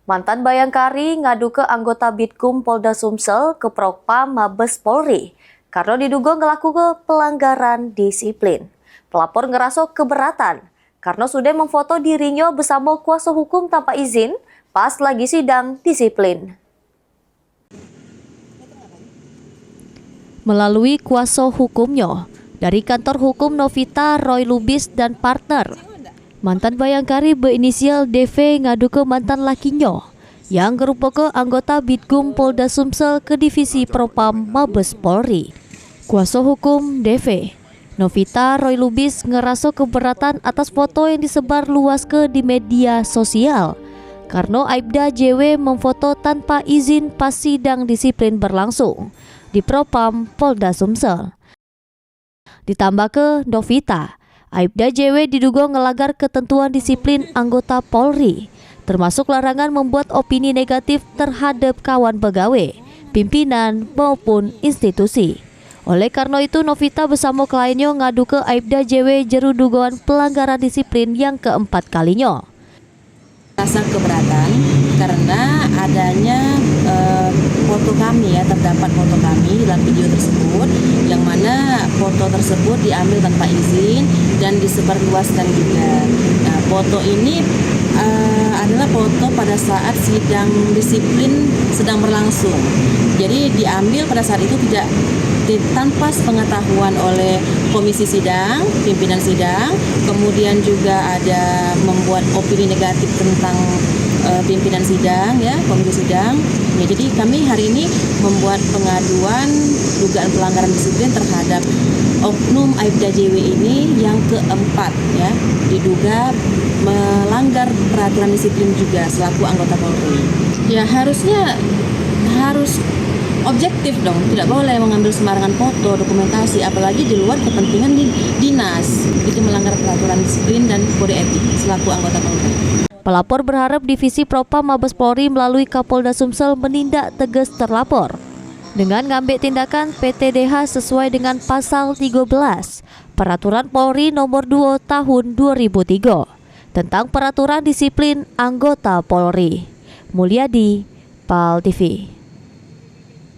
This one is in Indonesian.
Mantan Bayangkari ngadu ke anggota Bitkum Polda Sumsel ke Propam Mabes Polri karena diduga ngelakukan pelanggaran disiplin. Pelapor ngerasa keberatan karena sudah memfoto dirinya bersama kuasa hukum tanpa izin pas lagi sidang disiplin. Melalui kuasa hukumnya dari kantor hukum Novita Roy Lubis dan partner, mantan Bayangkari berinisial DV ngadu ke mantan lakinya yang merupakan anggota Bitkum Polda Sumsel ke Divisi Propam Mabes Polri. Kuasa hukum DV, Novita Roy Lubis, ngerasa keberatan atas foto yang disebar luas di media sosial karena Aibda JW memfoto tanpa izin pas sidang disiplin berlangsung di Propam Polda Sumsel. Ditambah ke Novita, Aibda JW diduga ngelanggar ketentuan disiplin anggota Polri, termasuk larangan membuat opini negatif terhadap kawan pegawai, pimpinan maupun institusi. Oleh karena itu, Novita bersama kliennya ngadu ke Aibda JW jeru dugaan pelanggaran disiplin yang keempat kalinya. Rasa keberatan karena adanya foto kami, terdapat foto kami dalam video tersebut, yang mana foto tersebut diambil tanpa izin dan disebarluaskan juga. Nah, foto ini adalah foto pada saat sidang disiplin sedang berlangsung. Jadi diambil pada saat itu tidak tanpa sepengetahuan oleh komisi sidang, pimpinan sidang, kemudian juga ada membuat opini negatif tentang pimpinan sidang, ya, komisi sidang. Ya, jadi kami hari ini membuat pengaduan dugaan pelanggaran disiplin terhadap oknum Aibda JW ini yang keempat, ya, diduga melanggar peraturan disiplin juga selaku anggota Polri. Ya, harus objektif dong, tidak boleh mengambil sembarangan foto, dokumentasi, apalagi di luar kepentingan dinas. Itu melanggar peraturan disiplin dan kode etik selaku anggota Polri. Pelapor berharap Divisi Propam Mabes Polri melalui Kapolda Sumsel menindak tegas terlapor dengan ngambil tindakan PTDH sesuai dengan pasal 13 Peraturan Polri Nomor 2 Tahun 2003 tentang peraturan disiplin anggota Polri. Mulyadi, PAL TV.